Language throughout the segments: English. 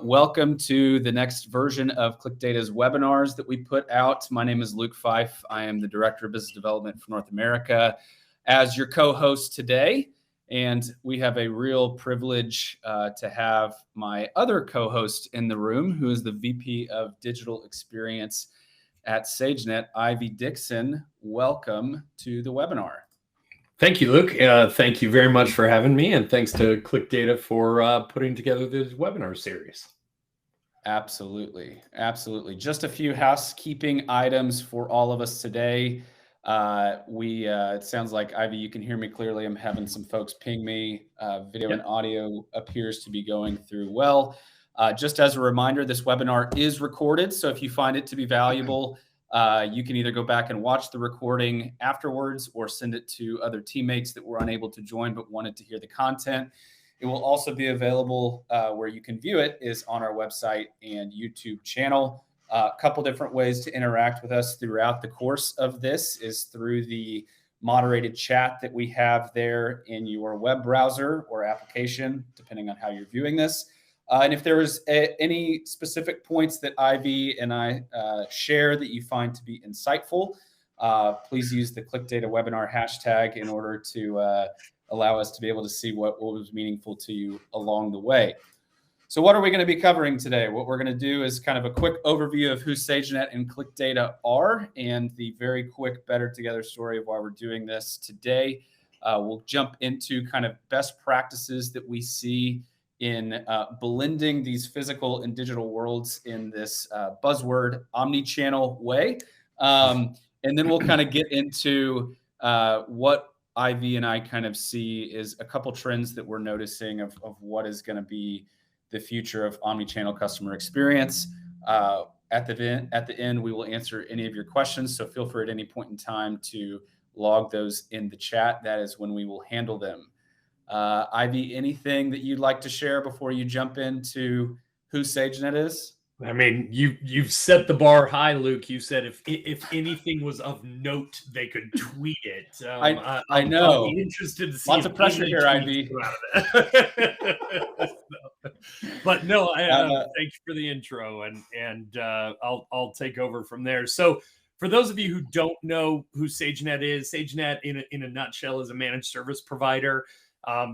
welcome to the next version of ClickData's webinars that we put out. My name is Luke Fife. I am the Director of Business Development for North America as your co-host today. And we have a real privilege to have my other co-host in the room, who is the VP of Digital Experience at SageNet, Ivy Dickson. Welcome to the webinar. Thank you, Luke. Thank you very much for having me, and thanks to ClickData for putting together this webinar series. Absolutely. Just a few housekeeping items for all of us today. It sounds like, Ivy, you can hear me clearly. I'm having some folks ping me. Video and audio appears to be going through well. Just as a reminder, this webinar is recorded, so if you find it to be valuable, you can either go back and watch the recording afterwards or send it to other teammates that were unable to join but wanted to hear the content. It will also be available where you can view it is on our website and YouTube channel. A couple different ways to interact with us throughout the course of this is through the moderated chat that we have there in your web browser or application, depending on how you're viewing this. And if there is any specific points that Ivy and I share that you find to be insightful, please use the ClickData webinar hashtag in order to allow us to be able to see what was meaningful to you along the way. So what are we going to be covering today? What we're going to do is kind of a quick overview of who SageNet and ClickData are and the very quick Better Together story of why we're doing this today. We'll jump into kind of best practices that we see in blending these physical and digital worlds in this buzzword omnichannel way. And then we'll kind of get into what Ivy and I kind of see is a couple trends that we're noticing of what is going to be the future of omnichannel customer experience. At the end, we will answer any of your questions. So feel free at any point in time to log those in the chat. That is when we will handle them. Ivy, anything that you'd like to share before you jump into who SageNet is? I mean, you've set the bar high, Luke. You said if anything was of note, they could tweet it. I know. I'll be interested to see. Lots of pressure here, Ivy. But no, thank you for the intro, and I'll take over from there. So, for those of you who don't know who SageNet is, SageNet in a nutshell is a managed service provider.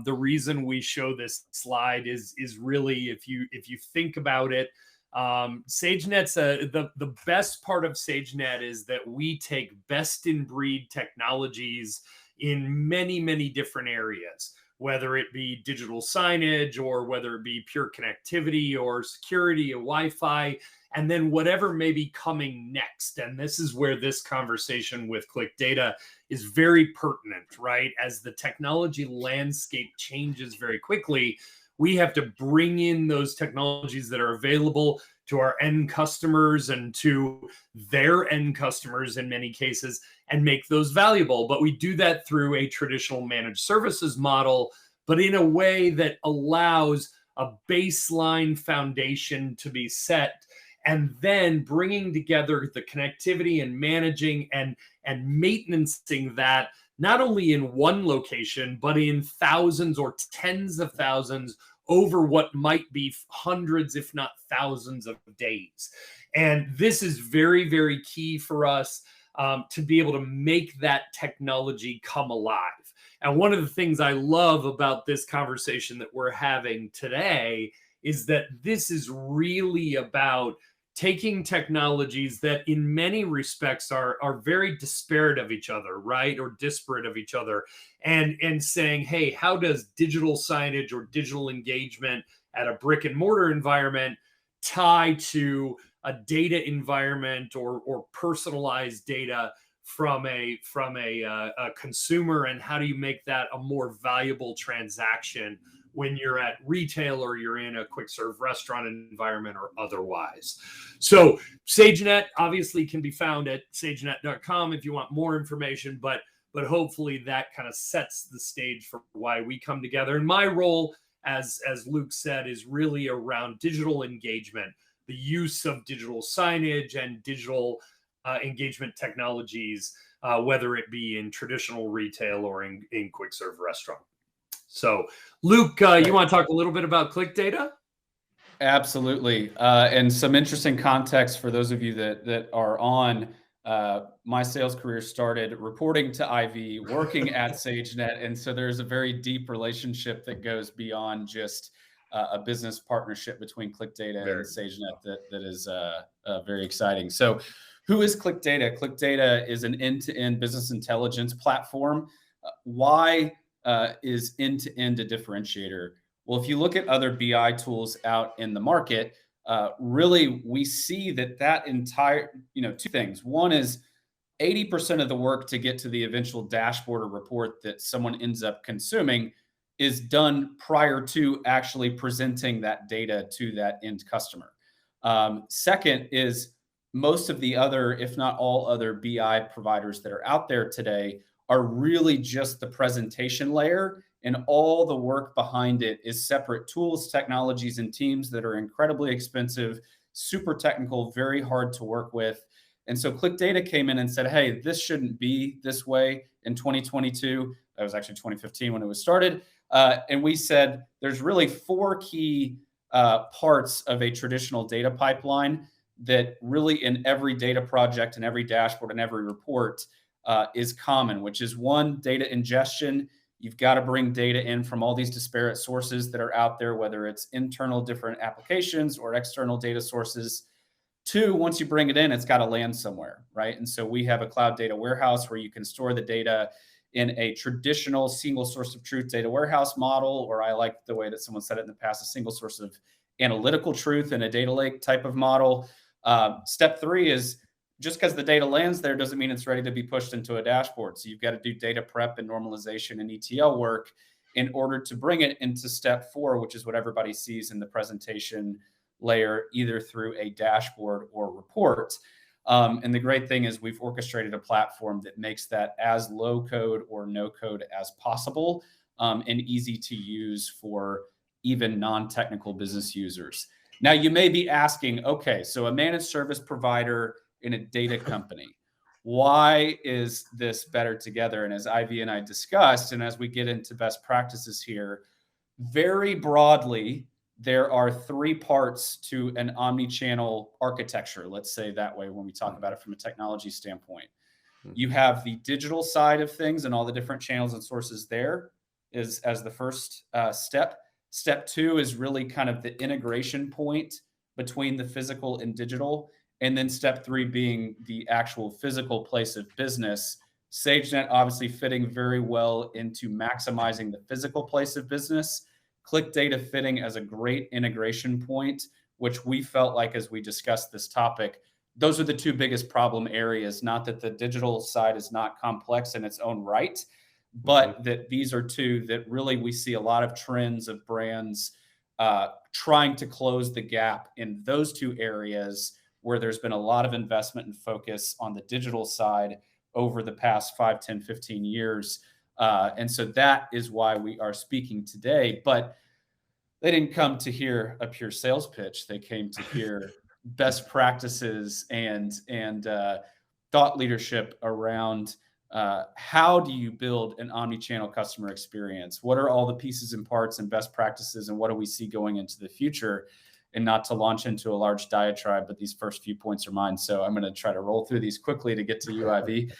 The reason we show this slide is really if you think about it, SageNet's the best part of SageNet is that we take best in breed technologies in many different areas, whether it be digital signage or whether it be pure connectivity or security or Wi-Fi, and then whatever may be coming next. And this is where this conversation with ClickData is very pertinent, right? As the technology landscape changes very quickly, we have to bring in those technologies that are available to our end customers and to their end customers in many cases and make those valuable. But we do that through a traditional managed services model, but in a way that allows a baseline foundation to be set, and then bringing together the connectivity and managing and maintaining that not only in one location, but in thousands or tens of thousands over what might be hundreds, if not thousands of days. And this is very key for us to be able to make that technology come alive. And one of the things I love about this conversation that we're having today is that this is really about taking technologies that in many respects are very disparate of each other, right? Or disparate of each other, and saying, hey, how does digital signage or digital engagement at a brick and mortar environment tie to a data environment or personalized data from a consumer, and how do you make that a more valuable transaction when you're at retail or you're in a quick serve restaurant environment or otherwise. So SageNet obviously can be found at sagenet.com if you want more information, but hopefully that kind of sets the stage for why we come together. And my role, as Luke said, is really around digital engagement, the use of digital signage and digital engagement technologies, whether it be in traditional retail or in quick serve restaurant. So, Luke, you want to talk a little bit about ClickData? Absolutely. And some interesting context for those of you that are on. My sales career started reporting to IV, working at SageNet, and so there's a very deep relationship that goes beyond just a business partnership between ClickData and Very much SageNet so. that is very exciting. So, who is ClickData? ClickData is an end-to-end business intelligence platform. Why is end-to-end a differentiator? Well, if you look at other BI tools out in the market, really we see that entire, two things. One is 80% of the work to get to the eventual dashboard or report that someone ends up consuming is done prior to actually presenting that data to that end customer. Second is most of the other, if not all other BI providers that are out there today are really just the presentation layer, and all the work behind it is separate tools, technologies, and teams that are incredibly expensive, super technical, very hard to work with. And so ClickData came in and said, hey, this shouldn't be this way in 2022. That was actually 2015 when it was started. And we said there's really four key parts of a traditional data pipeline that really in every data project and every dashboard and every report is common, which is one, data ingestion. You've got to bring data in from all these disparate sources that are out there, whether it's internal different applications or external data sources. Two, once you bring it in, it's got to land somewhere, right? And so we have a cloud data warehouse where you can store the data in a traditional single source of truth data warehouse model, or I like the way that someone said it in the past, a single source of analytical truth in a data lake type of model. Step three is just because the data lands there doesn't mean it's ready to be pushed into a dashboard. So you've got to do data prep and normalization and ETL work in order to bring it into step four, which is what everybody sees in the presentation layer, either through a dashboard or report. And the great thing is we've orchestrated a platform that makes that as low code or no code as possible, and easy to use for even non-technical business users. Now, you may be asking, okay, so a managed service provider in a data company, why is this better together? And as Ivy and I discussed, and as we get into best practices here, very broadly, there are three parts to an omni-channel architecture. Let's say that way when we talk about it from a technology standpoint. You have the digital side of things and all the different channels and sources there is as the first step. Step two is really kind of the integration point between the physical and digital. And then step three being the actual physical place of business. SageNet obviously fitting very well into maximizing the physical place of business. ClickData fitting as a great integration point, which we felt like as we discussed this topic, those are the two biggest problem areas. Not that the digital side is not complex in its own right, but that these are two that really we see a lot of trends of brands trying to close the gap in those two areas where there's been a lot of investment and focus on the digital side over the past 5, 10, 15 years. And so that is why we are speaking today. But they didn't come to hear a pure sales pitch. They came to hear best practices and thought leadership around how do you build an omni-channel customer experience? What are all the pieces and parts and best practices, and what do we see going into the future? And not to launch into a large diatribe, but these first few points are mine. So I'm going to try to roll through these quickly to get to UIV.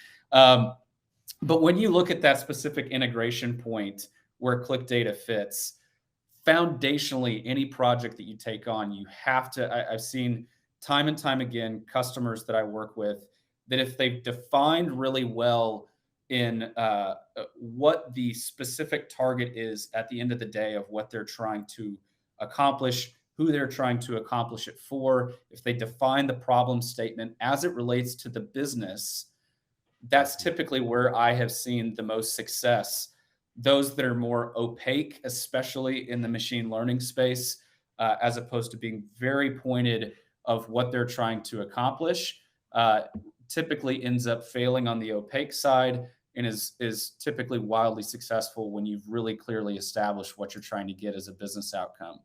But when you look at that specific integration point where ClickData fits, foundationally, any project that you take on, you have to, I've seen time and time again, customers that I work with, that if they've defined really well in what the specific target is at the end of the day of what they're trying to accomplish, who they're trying to accomplish it for, if they define the problem statement as it relates to the business, that's typically where I have seen the most success. Those that are more opaque, especially in the machine learning space, as opposed to being very pointed of what they're trying to accomplish, typically ends up failing on the opaque side and is typically wildly successful when you've really clearly established what you're trying to get as a business outcome.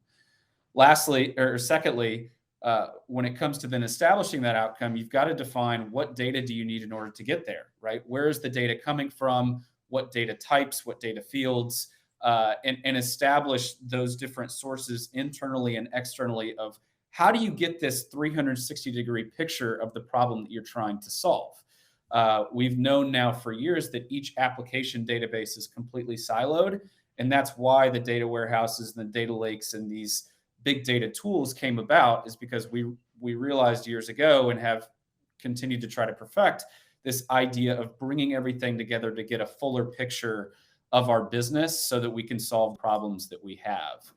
Lastly, or secondly, when it comes to then establishing that outcome, you've got to define what data do you need in order to get there, right? Where is the data coming from? What data types, what data fields? and establish those different sources internally and externally of how do you get this 360-degree picture of the problem that you're trying to solve. We've known now for years that each application database is completely siloed, and that's why the data warehouses and the data lakes and these big data tools came about, is because we realized years ago and have continued to try to perfect this idea of bringing everything together to get a fuller picture of our business so that we can solve problems that we have.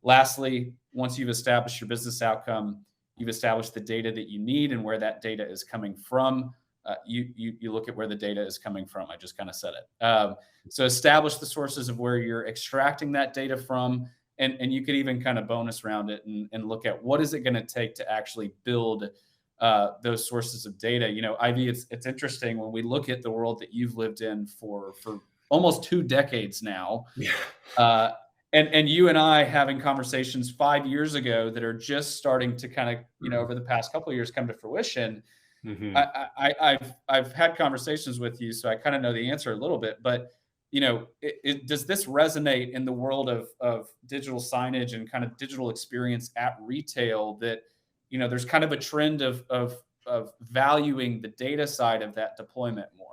Lastly, once you've established your business outcome, you've established the data that you need and where that data is coming from. You look at where the data is coming from. I just kind of said it. So establish the sources of where you're extracting that data from, and you could even kind of bonus round it and look at what is it going to take to actually build those sources of data. You know, Ivy, it's interesting when we look at the world that you've lived in for almost 2 decades now. Yeah. And you and I having conversations 5 years ago that are just starting to kind of, you know, over the past couple of years come to fruition. Mm-hmm. I've had conversations with you, so I kind of know the answer a little bit. But you know, does this resonate in the world of digital signage and kind of digital experience at retail? That you know, there's kind of a trend of valuing the data side of that deployment more.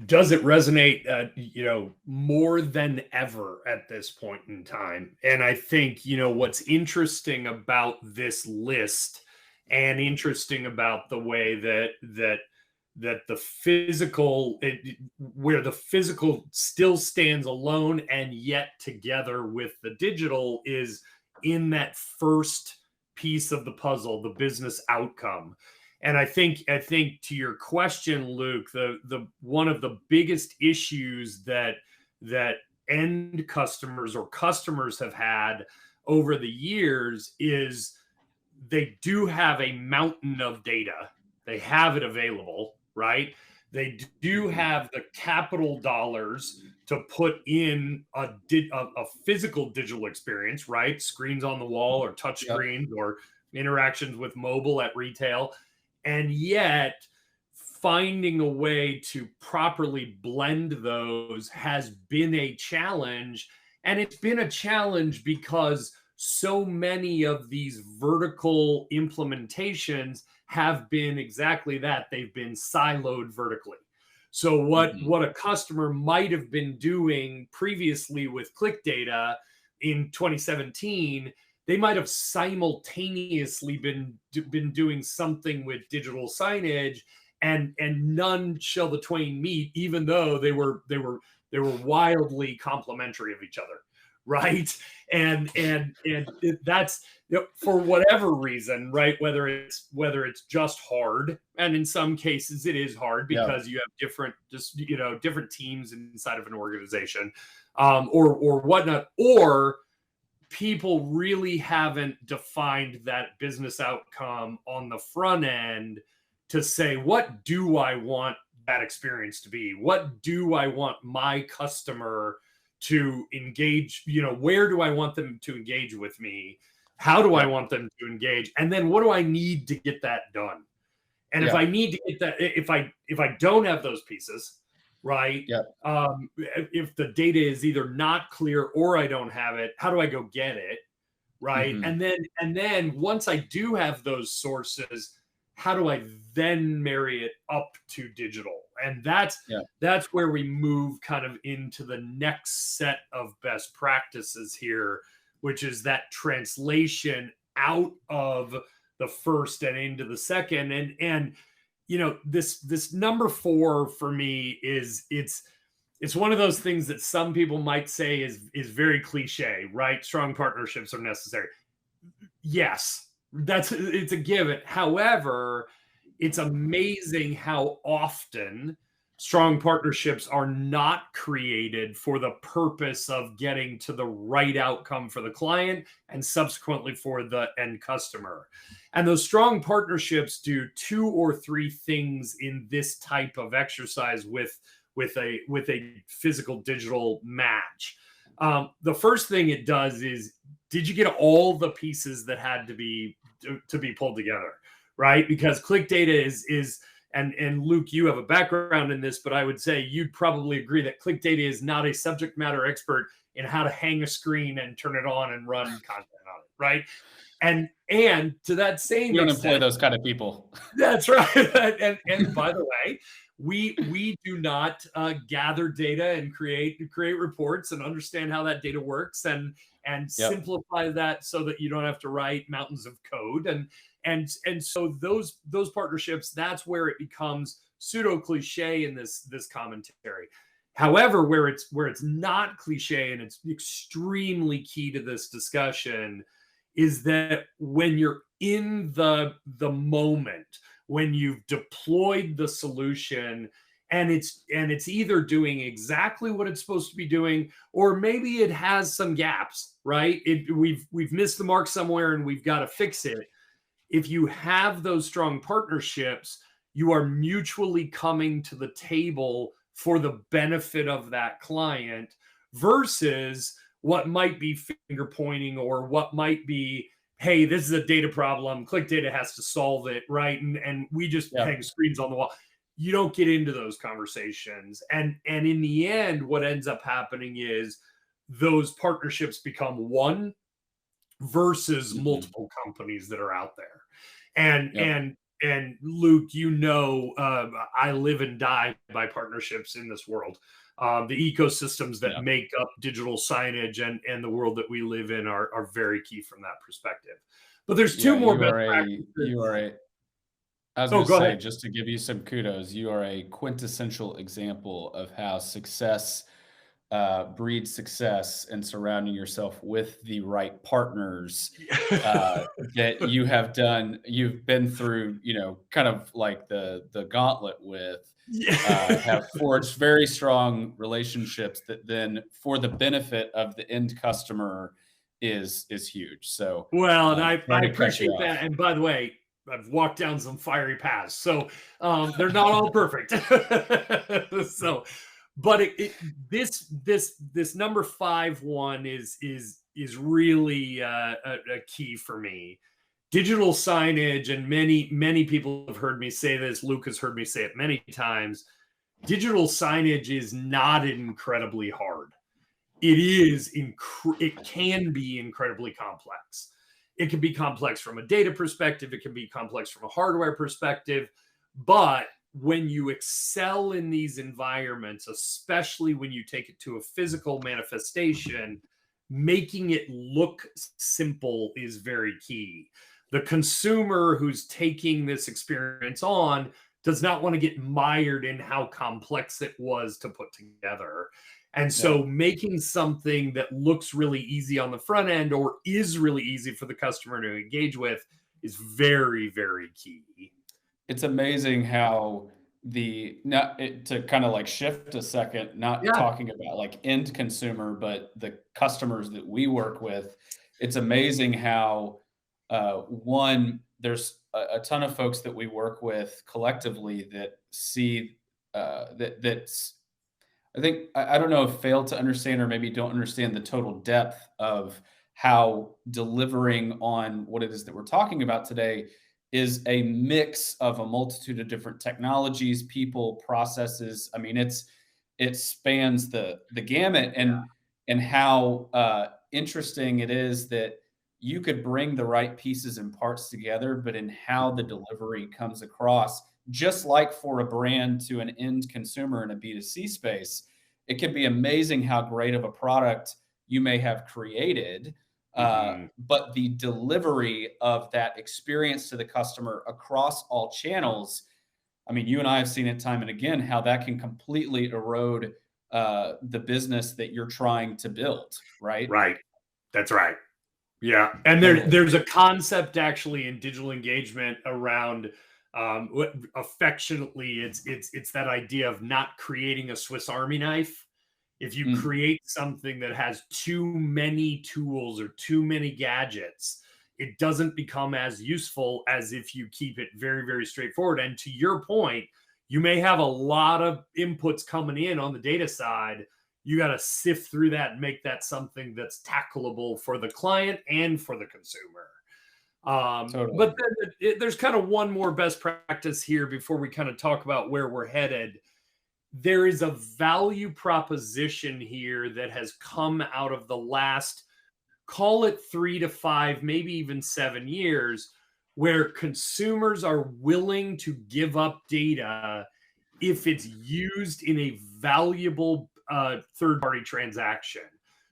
Does it resonate, you know, more than ever at this point in time? And I think, you know, what's interesting about this list and interesting about the way that the physical, where the physical still stands alone and yet together with the digital, is in that first piece of the puzzle, the business outcome. And I think to your question, Luke, the one of the biggest issues that end customers or customers have had over the years is they do have a mountain of data. They have it available, right? They do have the capital dollars to put in a physical digital experience, right? Screens on the wall or touch screens or interactions with mobile at retail. And yet finding a way to properly blend those has been a challenge. And it's been a challenge because so many of these vertical implementations have been exactly that. They've been siloed vertically. So what a customer might have been doing previously with click data in 2017, they might have simultaneously been doing something with digital signage, and none shall the twain meet, even though they were wildly complementary of each other, right? And that's, you know, for whatever reason, right? Whether it's just hard, and in some cases it is hard because you have different teams inside of an organization, or whatnot, or people really haven't defined that business outcome on the front end to say, what do I want that experience to be? What do I want my customer to engage? You know, where do I want them to engage with me? How do I want them to engage? And then what do I need to get that done? And if I need to get that, if I don't have those pieces, right? If the data is either not clear or I don't have it, how do I go get it? Right. And then once I do have those sources, how do I then marry it up to digital? And that's where we move kind of into the next set of best practices here, which is that translation out of the first and into the second. And you know, this number 4 for me is it's one of those things that some people might say is very cliche, right? Strong partnerships are necessary. Yes, it's a given. However, it's amazing how often strong partnerships are not created for the purpose of getting to the right outcome for the client and subsequently for the end customer. And those strong partnerships do 2 or 3 things in this type of exercise with a physical digital match. The first thing it does is, did you get all the pieces that had to be pulled together, right? Because click data is and Luke, you have a background in this, but I would say you'd probably agree that click data is not a subject matter expert in how to hang a screen and turn it on and run content on it, right? And to that same We don't employ extent, those kind of people. that's right. And by the way, we do not gather data and create reports and understand how that data works and Yep. simplify that so that you don't have to write mountains of code. And so those partnerships, that's where it becomes pseudo cliche in this commentary. However, where it's not cliche and it's extremely key to this discussion is that when you're in the moment, when you've deployed the solution and it's either doing exactly what it's supposed to be doing, or maybe it has some gaps, right? We've missed the mark somewhere and we've got to fix it. If you have those strong partnerships, you are mutually coming to the table for the benefit of that client versus what might be finger pointing or what might be, hey, this is a data problem. Click Data has to solve it, right? And we just hang screens on the wall. You don't get into those conversations. And in the end, what ends up happening is those partnerships become one versus multiple companies that are out there. And Luke, I live and die by partnerships in this world. The ecosystems that make up digital signage and the world that we live in are very key from that perspective. But there's two more best practices. I was going to say, just to give you some kudos, you are a quintessential example of how success breeds success, and surrounding yourself with the right partners that you have done. You've been through, kind of like the gauntlet with, have forged very strong relationships that then, for the benefit of the end customer, is huge. So, well, and I appreciate that. And by the way, I've walked down some fiery paths, so they're not all perfect. So, but this number 5 one is really a key for me. Digital signage, and many people have heard me say this. Luke has heard me say it many times. Digital signage is not incredibly hard. It can be incredibly complex. It can be complex from a data perspective. It can be complex from a hardware perspective. But when you excel in these environments, especially when you take it to a physical manifestation, making it look simple is very key. The consumer who's taking this experience on does not want to get mired in how complex it was to put together. And so making something that looks really easy on the front end or is really easy for the customer to engage with is very, very key. It's amazing how to kind of like shift a second, not talking about like end consumer, but the customers that we work with. It's amazing how there's a ton of folks that we work with collectively that see that's, I think, I don't know if fail to understand or maybe don't understand the total depth of how delivering on what it is that we're talking about today is a mix of a multitude of different technologies, people, processes. I mean, it spans the gamut, and how interesting it is that you could bring the right pieces and parts together, but in how the delivery comes across, just like for a brand to an end consumer in a B2C space, it can be amazing how great of a product you may have created. But the delivery of that experience to the customer across all channels, I mean, you and I have seen it time and again, how that can completely erode the business that you're trying to build, right? Right. That's right. Yeah. And there's a concept actually in digital engagement around affectionately, it's that idea of not creating a Swiss Army knife. If you create something that has too many tools or too many gadgets, it doesn't become as useful as if you keep it very, very straightforward. And to your point, you may have a lot of inputs coming in on the data side. You got to sift through that and make that something that's tackleable for the client and for the consumer. Totally. But then there's kind of one more best practice here before we kind of talk about where we're headed. There is a value proposition here that has come out of the last, call it 3 to 5, maybe even 7 years, where consumers are willing to give up data if it's used in a valuable third party transaction.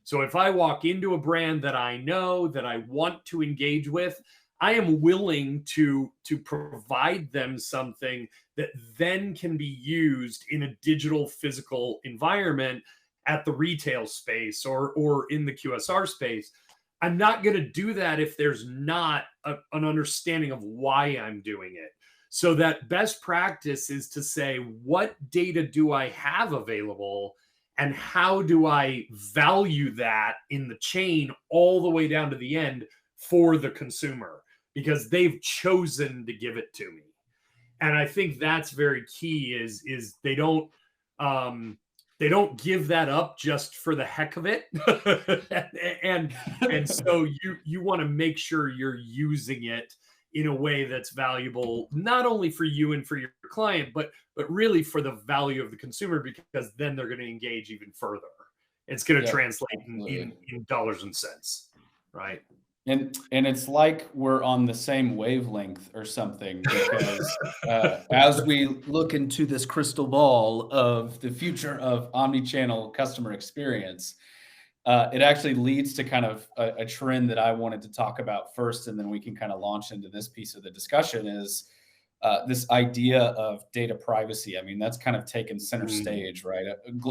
So if I walk into a brand that I know that I want to engage with, I am willing to provide them something that then can be used in a digital physical environment at the retail space or in the QSR space. I'm not going to do that if there's not an understanding of why I'm doing it. So that best practice is to say, what data do I have available and how do I value that in the chain all the way down to the end for the consumer, because they've chosen to give it to me. And I think that's very key is they don't give that up just for the heck of it. and so you want to make sure you're using it in a way that's valuable, not only for you and for your client, but really for the value of the consumer, because then they're going to engage even further. It's going to translate in dollars and cents, right? And it's like we're on the same wavelength or something, because as we look into this crystal ball of the future of omnichannel customer experience, it actually leads to kind of a trend that I wanted to talk about first, and then we can kind of launch into this piece of the discussion, is this idea of data privacy. I mean, that's kind of taken center stage, right?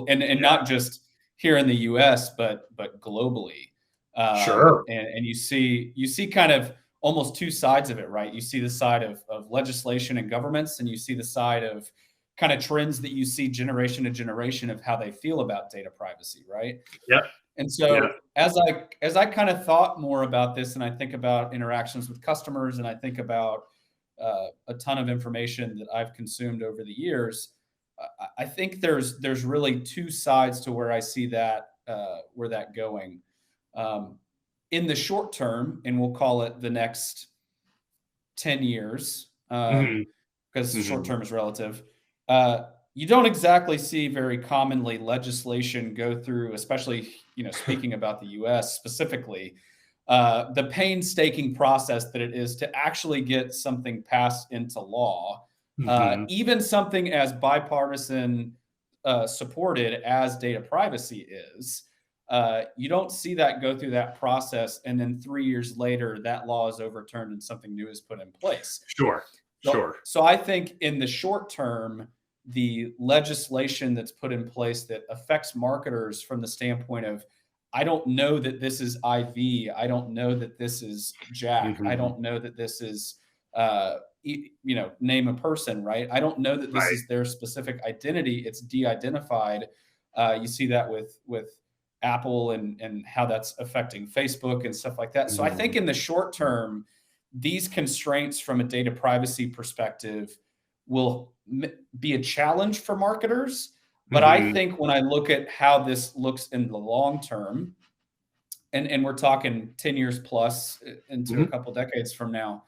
And not just here in the US, but globally. Sure. And you see kind of almost two sides of it, right? You see the side of legislation and governments, and you see the side of kind of trends that you see generation to generation of how they feel about data privacy, right? Yep. And so as I kind of thought more about this, and I think about interactions with customers, and I think about a ton of information that I've consumed over the years, I think there's really two sides to where I see that where that going. In the short term, and we'll call it the next 10 years, because short term is relative, you don't exactly see very commonly legislation go through, especially, speaking about the US specifically, the painstaking process that it is to actually get something passed into law, even something as bipartisan supported as data privacy is. You don't see that go through that process, and then 3 years later, that law is overturned and something new is put in place. Sure. So I think in the short term, the legislation that's put in place that affects marketers from the standpoint of, I don't know that this is IV, I don't know that this is Jack, I don't know that this is, name a person, right? I don't know that this is their specific identity. It's de-identified. You see that with Apple and how that's affecting Facebook and stuff like that. So I think in the short term, these constraints from a data privacy perspective will be a challenge for marketers. But I think when I look at how this looks in the long term, and we're talking 10 years plus into a couple decades from now,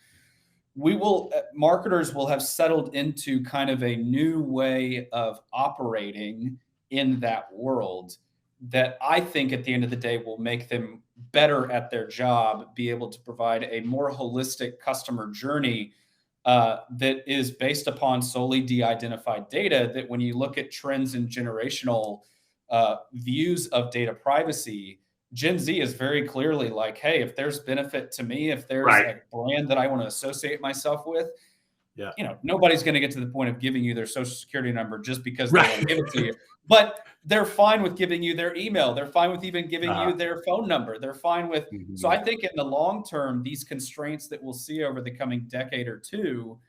marketers will have settled into kind of a new way of operating in that world that I think at the end of the day will make them better at their job, be able to provide a more holistic customer journey that is based upon solely de-identified data. That when you look at trends and generational views of data privacy, Gen Z is very clearly like, hey, if there's benefit to me, if there's a brand that I want to associate myself with, nobody's going to get to the point of giving you their social security number just because they want to give it to you. But they're fine with giving you their email. They're fine with even giving you their phone number. They're fine with. So I think in the long term, these constraints that we'll see over the coming decade or two,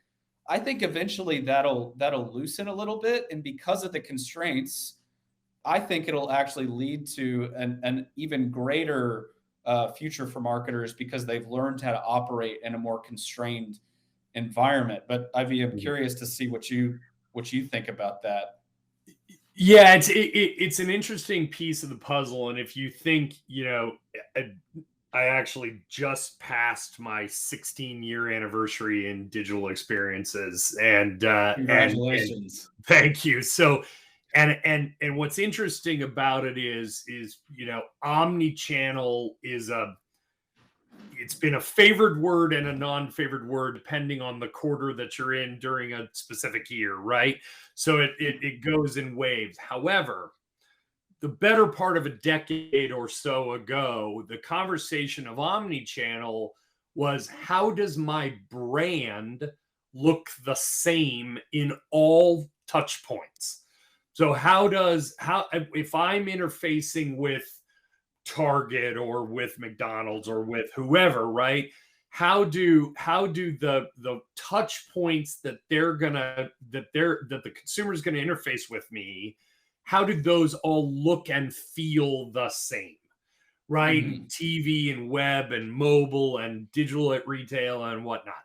I think eventually that'll loosen a little bit. And because of the constraints, I think it'll actually lead to an even greater future for marketers, because they've learned how to operate in a more constrained environment. But Ivy, I'm curious to see what you think about that. Yeah, it's an interesting piece of the puzzle, and if you think, I actually just passed my 16-year anniversary in digital experiences, and Congratulations. thank you. So, and what's interesting about it is omni-channel it's been a favored word and a non-favored word depending on the quarter that you're in during a specific year, right? So it goes in waves. However, the better part of a decade or so ago, the conversation of omni-channel was, how does my brand look the same in all touch points? So how if I'm interfacing with Target or with McDonald's or with whoever, right? How do the touch points that the consumer's gonna interface with me, how do those all look and feel the same? Right? Mhm. TV and web and mobile and digital at retail and whatnot.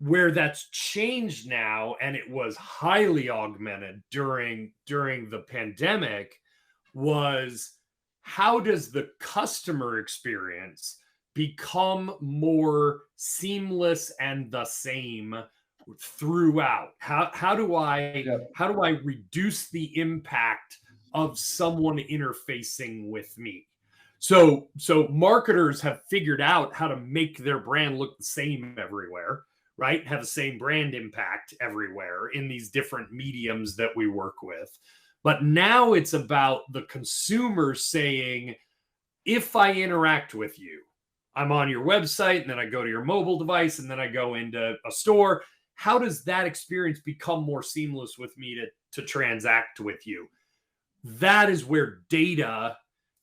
Where that's changed now, and it was highly augmented during the pandemic, was, how does the customer experience become more seamless and the same throughout? Yep. How do I reduce the impact of someone interfacing with me? So marketers have figured out how to make their brand look the same everywhere, right? Have the same brand impact everywhere in these different mediums that we work with. But now it's about the consumer saying, if I interact with you, I'm on your website and then I go to your mobile device and then I go into a store. How does that experience become more seamless with me to transact with you? That is where data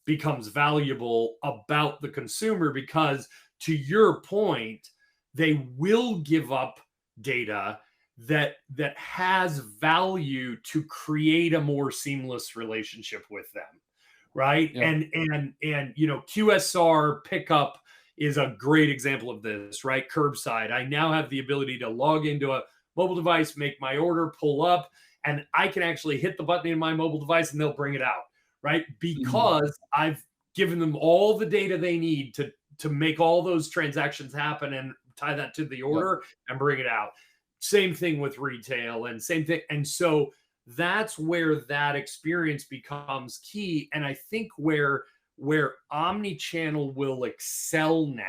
becomes valuable about the consumer, because to your point, they will give up data that has value to create a more seamless relationship with them, right? Yep. And QSR pickup is a great example of this, right? Curbside. I now have the ability to log into a mobile device, make my order, pull up, and I can actually hit the button in my mobile device and they'll bring it out, right? Mhm. Because I've given them all the data they need to make all those transactions happen and tie that to the Yep. order and bring it out. Same thing with retail and same thing. And so that's where that experience becomes key. And I think where omni-channel will excel now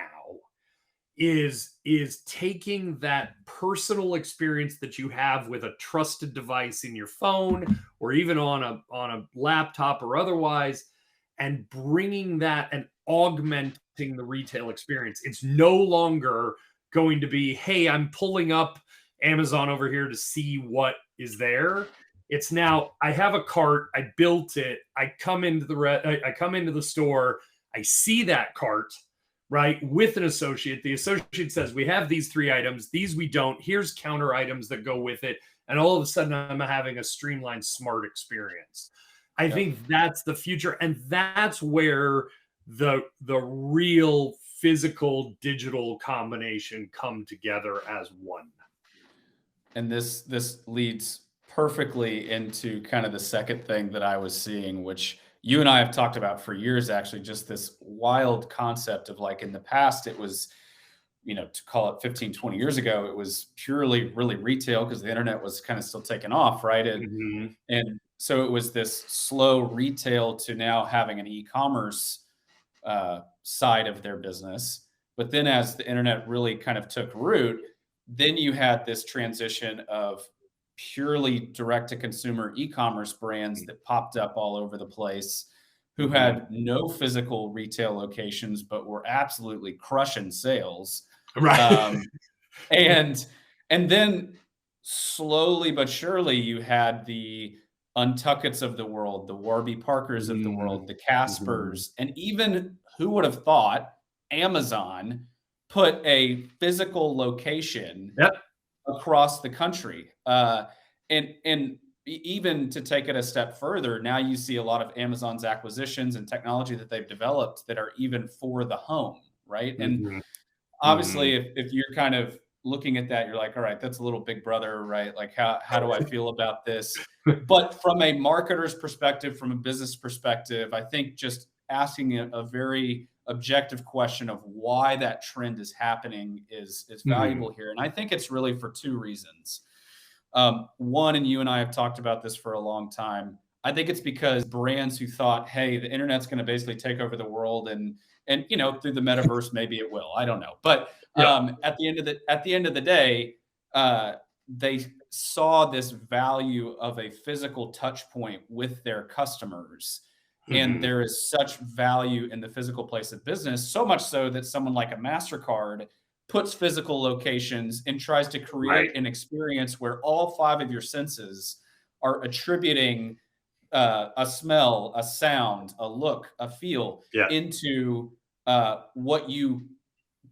is taking that personal experience that you have with a trusted device in your phone or even on a laptop or otherwise, and bringing that and augmenting the retail experience. It's no longer going to be, hey, I'm pulling up Amazon over here to see what is there. It's now, I have a cart, I built it, I come into the store, I see that cart, right, with an associate. The associate says, we have these 3 items, these we don't. Here's counter items that go with it. And all of a sudden, I'm having a streamlined, smart experience. I Yep. think that's the future. And that's where the real physical digital combination come together as one. And this leads perfectly into kind of the second thing that I was seeing, which you and I have talked about for years, actually, just this wild concept of, like, in the past, it was, to call it 15, 20 years ago, it was purely really retail because the internet was kind of still taking off, right? Mhm. And so it was this slow retail to now having an e-commerce side of their business. But then as the internet really kind of took root, then you had this transition of purely direct to consumer e-commerce brands that popped up all over the place, who Mhm. had no physical retail locations but were absolutely crushing sales. Right. Um, and and then slowly but surely you had the Untuckits of the world, the Warby Parkers of the Mhm. world, the Mhm. Caspers, and even, who would have thought, Amazon put a physical location Yep. across the country. And even to take it a step further, now you see a lot of Amazon's acquisitions and technology that they've developed that are even for the home, right? And Mhm. obviously, Mhm. if you're kind of looking at that, you're like, all right, that's a little big brother, right? Like, how do I feel about this? But from a marketer's perspective, from a business perspective, I think just asking a very objective question of why that trend is happening is valuable here. And I think it's really for two reasons. One, and you and I have talked about this for a long time. I think it's because brands who thought, hey, the internet's going to basically take over the world, and through the metaverse, maybe it will. I don't know. But at the end of the day, they saw this value of a physical touch point with their customers. And there is such value in the physical place of business, so much so that someone like a MasterCard puts physical locations and tries to create an experience where all 5 of your senses are attributing a smell, a sound, a look, a feel into what you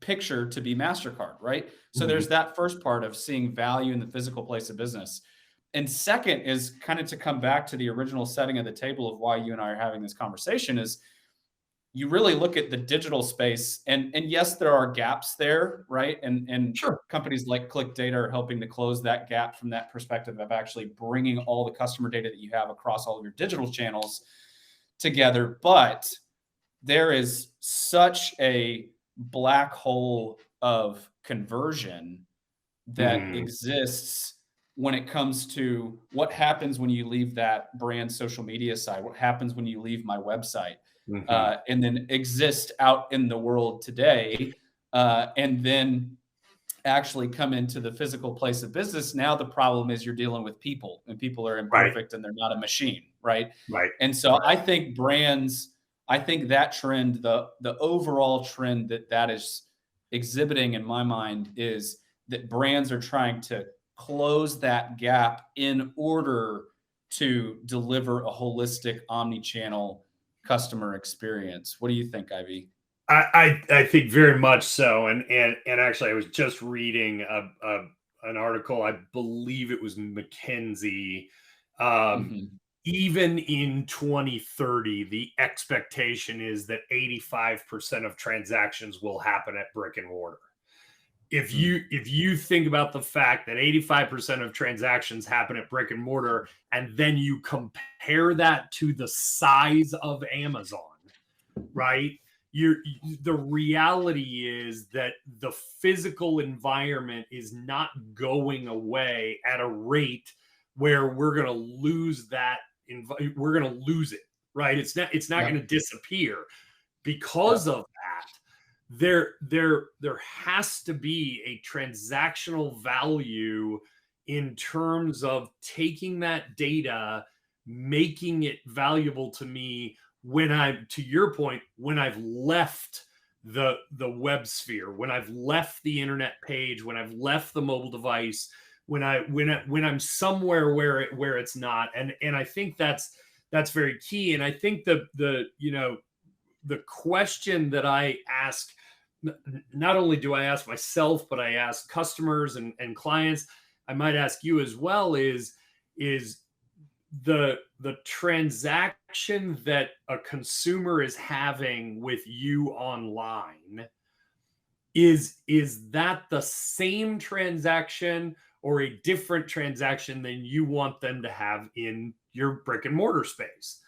picture to be MasterCard, right? So there's that first part of seeing value in the physical place of business. And second is kind of to come back to the original setting of the table of why you and I are having this conversation is you really look at the digital space, and yes, there are gaps there, right? And companies like Click Data are helping to close that gap from that perspective of actually bringing all the customer data that you have across all of your digital channels together. But there is such a black hole of conversion that exists when it comes to what happens when you leave that brand social media side, what happens when you leave my website, and then exist out in the world today, and then actually come into the physical place of business. Now the problem is you're dealing with people, and people are imperfect and they're not a machine, right? And so I think that trend, the overall trend that is exhibiting in my mind is that brands are trying to close that gap in order to deliver a holistic omni-channel customer experience. What do you think, Ivy? I think very much so. And actually I was just reading an article, I believe it was McKinsey. Even in 2030, the expectation is that 85% of transactions will happen at brick and mortar. If you think about the fact that 85% of transactions happen at brick and mortar, and then you compare that to the size of Amazon, right? The reality is that the physical environment is not going away at a rate where we're going to lose that. We're going to lose it, right? It's not going to disappear. Because of that, there has to be a transactional value in terms of taking that data, making it valuable to me to your point, when I've left the web sphere, when I've left the internet page, when I've left the mobile device, when I'm somewhere where it's not. And I think that's very key. And I think the question that I ask, not only do I ask myself, but I ask customers and clients, I might ask you as well, is the transaction that a consumer is having with you online, is that the same transaction or a different transaction than you want them to have in your brick and mortar space?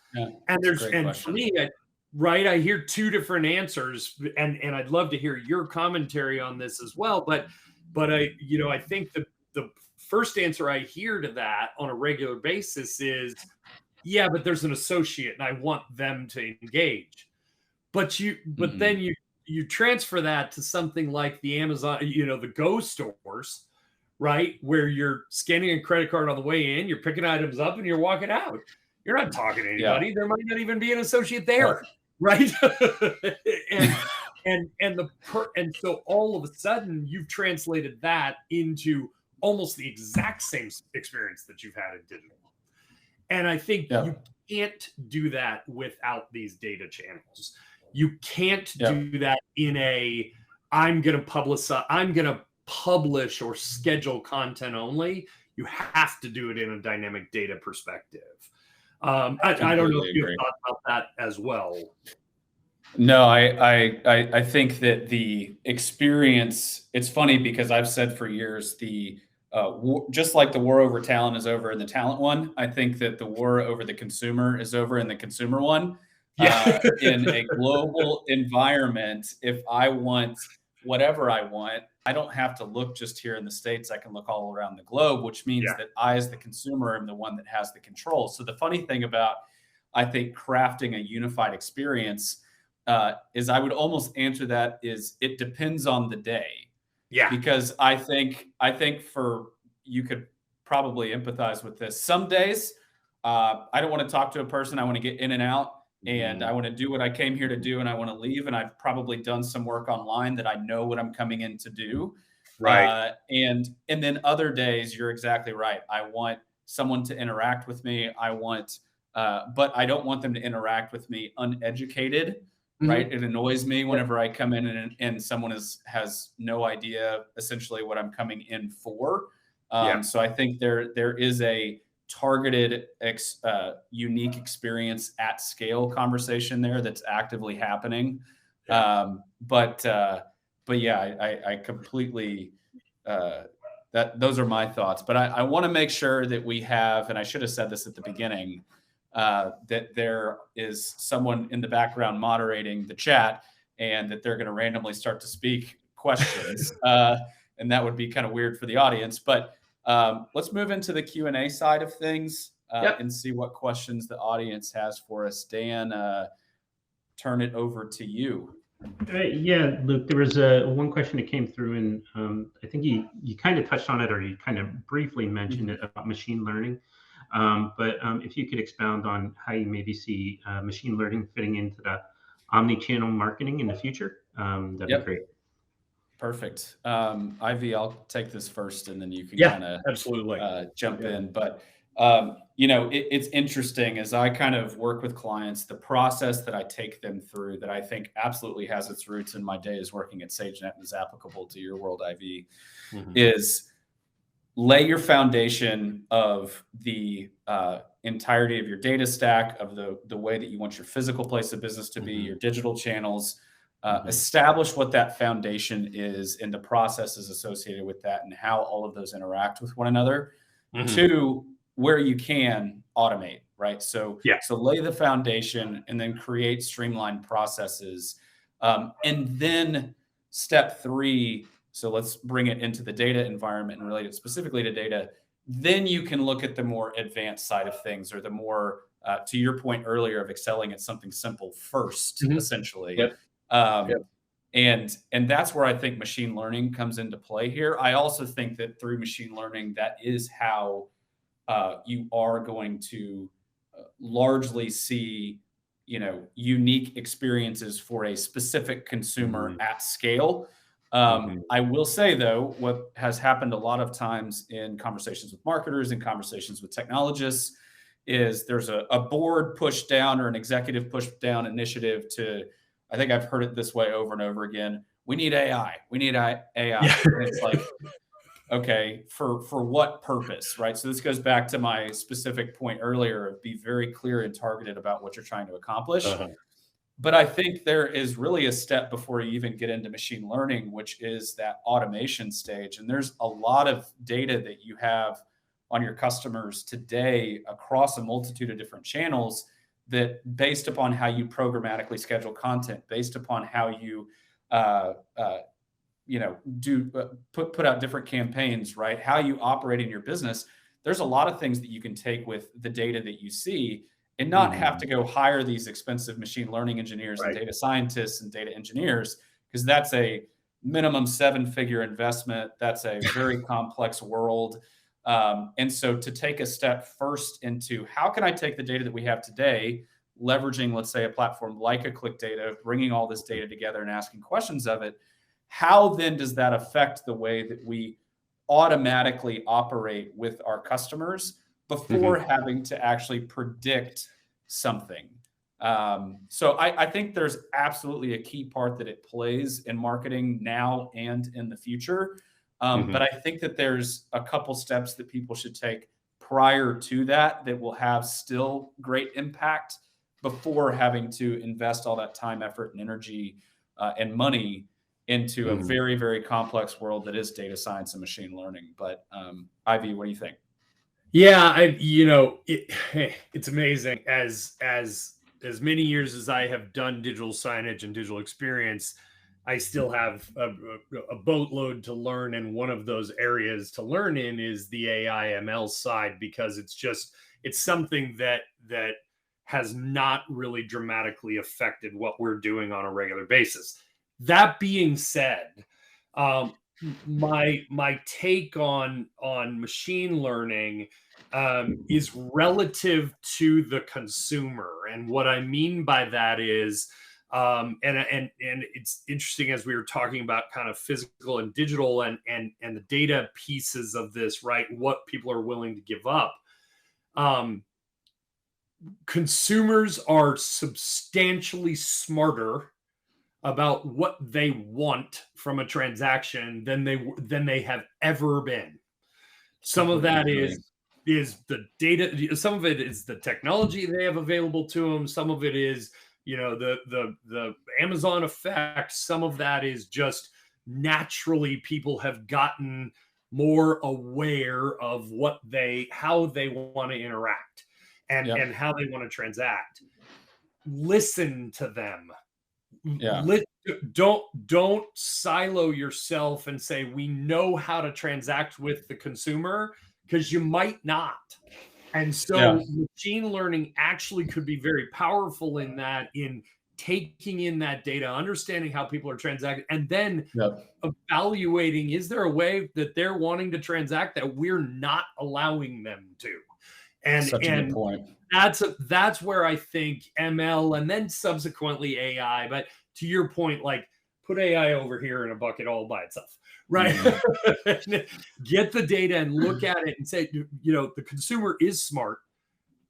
And for me, I hear two different answers, and I'd love to hear your commentary on this as well. But I think the first answer I hear to that on a regular basis is, yeah, but there's an associate and I want them to engage. But then you transfer that to something like the Amazon, the Go stores, right? Where you're scanning a credit card on the way in, you're picking items up and you're walking out. You're not talking to anybody. Yeah. There might not even be an associate there, right? and so all of a sudden you've translated that into almost the exact same experience that you've had in digital. And I think you can't do that without these data channels. You can't do that in I'm going to publish or schedule content only. You have to do it in a dynamic data perspective. I don't know if you've thought about that as well. No, I think that the experience, it's funny because I've said for years, just like the war over talent is over in the talent one, I think that the war over the consumer is over in the consumer one. Yeah. in a global environment. If I want whatever I want, I don't have to look just here in the States. I can look all around the globe, which means Yeah. that I, as the consumer, am the one that has the control. So the funny thing about, I think, crafting a unified experience is I would almost answer that is it depends on the day. Yeah. Because I think for you could probably empathize with this. Some days I don't want to talk to a person. I want to get in and out, and I want to do what I came here to do, and I want to leave. And I've probably done some work online that I know what I'm coming in to do. Right. And then other days, you're exactly right. I want someone to interact with me. But I don't want them to interact with me uneducated. Right. It annoys me whenever I come in and someone has no idea essentially what I'm coming in for. So I think there is a targeted, unique experience at scale conversation there that's actively happening. Yeah. But yeah, I completely, those are my thoughts. But I want to make sure that we have, and I should have said this at the beginning, that there is someone in the background moderating the chat, and that they're going to randomly start to speak questions. And that would be kind of weird for the audience. But let's move into the Q&A side of things and see what questions the audience has for us. Dan, turn it over to you. Yeah, Luke, there was one question that came through, and I think you kind of touched on it, or you kind of briefly mentioned it about machine learning. But if you could expound on how you maybe see machine learning fitting into the omni-channel marketing in the future, that'd be great. Perfect. Ivy, I'll take this first, and then you can kind of absolutely jump in. But it's interesting as I kind of work with clients, the process that I take them through that I think absolutely has its roots in my days working at SageNet and is applicable to your world, Ivy, is lay your foundation of the entirety of your data stack, of the way that you want your physical place of business to be, your digital channels. Establish what that foundation is and the processes associated with that and how all of those interact with one another. Two, where you can automate, right? So lay the foundation and then create streamlined processes. And then step three, so let's bring it into the data environment and relate it specifically to data. Then you can look at the more advanced side of things, or the more, to your point earlier, of excelling at something simple first, essentially. And that's where I think machine learning comes into play here. I also think that through machine learning, that is how you are going to largely see, unique experiences for a specific consumer at scale. I will say, though, what has happened a lot of times in conversations with marketers and conversations with technologists is there's a board push down or an executive push down initiative to, I think I've heard it this way over and over again, we need AI. We need AI. And it's like, okay, for what purpose, right? So this goes back to my specific point earlier of be very clear and targeted about what you're trying to accomplish. But I think there is really a step before you even get into machine learning, which is that automation stage. And there's a lot of data that you have on your customers today across a multitude of different channels that, based upon how you programmatically schedule content, based upon how you put out different campaigns, right? How you operate in your business. There's a lot of things that you can take with the data that you see and not have to go hire these expensive machine learning engineers and data scientists and data engineers, because that's a minimum 7-figure investment. That's a very complex world. And so to take a step first into how can I take the data that we have today, leveraging, let's say, a platform like a Click Data, bringing all this data together and asking questions of it, how then does that affect the way that we automatically operate with our customers before having to actually predict something? So I think there's absolutely a key part that it plays in marketing now and in the future. But I think that there's a couple steps that people should take prior to that will have still great impact before having to invest all that time, effort, and energy and money into a very, very complex world that is data science and machine learning. But Ivy, what do you think? Yeah, it's amazing as as many years as I have done digital signage and digital experience, I still have a boatload to learn. And one of those areas to learn in is the AI ML side, because it's something that has not really dramatically affected what we're doing on a regular basis. That being said, my take on machine learning is relative to the consumer, and what I mean by that is, and it's interesting, as we were talking about kind of physical and digital and the data pieces of this, right? What people are willing to give up. Consumers are substantially smarter about what they want from a transaction than they have ever been. Some of that is the data. Some of it is the technology they have available to them. Some of it is, the Amazon effect. Some of that is just naturally people have gotten more aware of how they want to interact and how they want to transact. Listen to them. Yeah. Don't silo yourself and say we know how to transact with the consumer, because you might not. And so machine learning actually could be very powerful in that, in taking in that data, understanding how people are transacting, and then evaluating, is there a way that they're wanting to transact that we're not allowing them to? And such a good point. That's where I think ML and then subsequently AI, but to your point, like, put AI over here in a bucket all by itself, right? Mm-hmm. Get the data and look at it and say, the consumer is smart.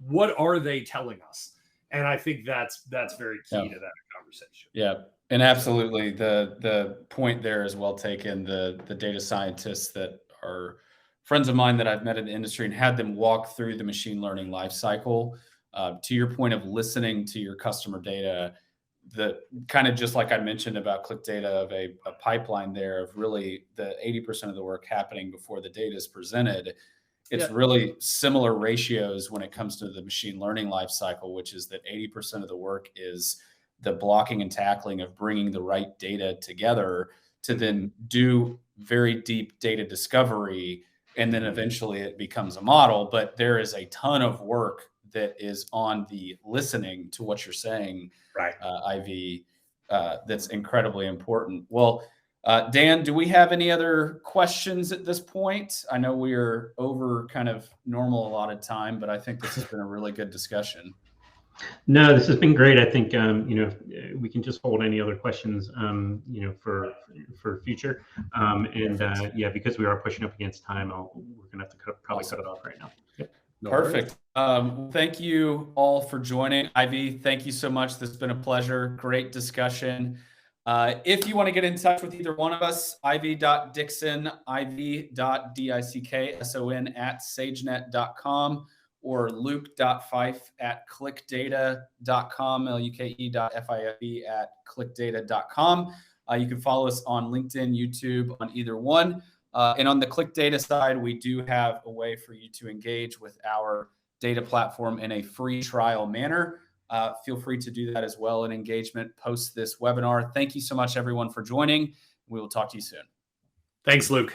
What are they telling us? And I think that's very key to that conversation. Yeah. And absolutely, the point there is well taken. The data scientists that are friends of mine that I've met in the industry and had them walk through the machine learning life cycle, to your point of listening to your customer data, the kind of, just like I mentioned about click data of a pipeline there, of really the 80% of the work happening before the data is presented. It's really similar ratios when it comes to the machine learning life cycle, which is that 80% of the work is the blocking and tackling of bringing the right data together to then do very deep data discovery. And then eventually it becomes a model. But there is a ton of work that is on the listening to what you're saying, right, Ivy, that's incredibly important. Well, Dan, do we have any other questions at this point? I know we are over kind of normal allotted time, but I think this has been a really good discussion. No, this has been great. I think we can just hold any other questions for future. Because we are pushing up against time, we're gonna have to probably cut it off right now. Yep. Perfect. Thank you all for joining. Ivy, thank you so much. This has been a pleasure. Great discussion. If you want to get in touch with either one of us, ivy.dickson, ivy.dickson @sagenet.com, or luke.fife@clickdata.com, luke.fife@clickdata.com. You can follow us on LinkedIn, YouTube, on either one. And on the Click Data side, we do have a way for you to engage with our data platform in a free trial manner. Feel free to do that as well in engagement post this webinar. Thank you so much, everyone, for joining. We will talk to you soon. Thanks, Luke.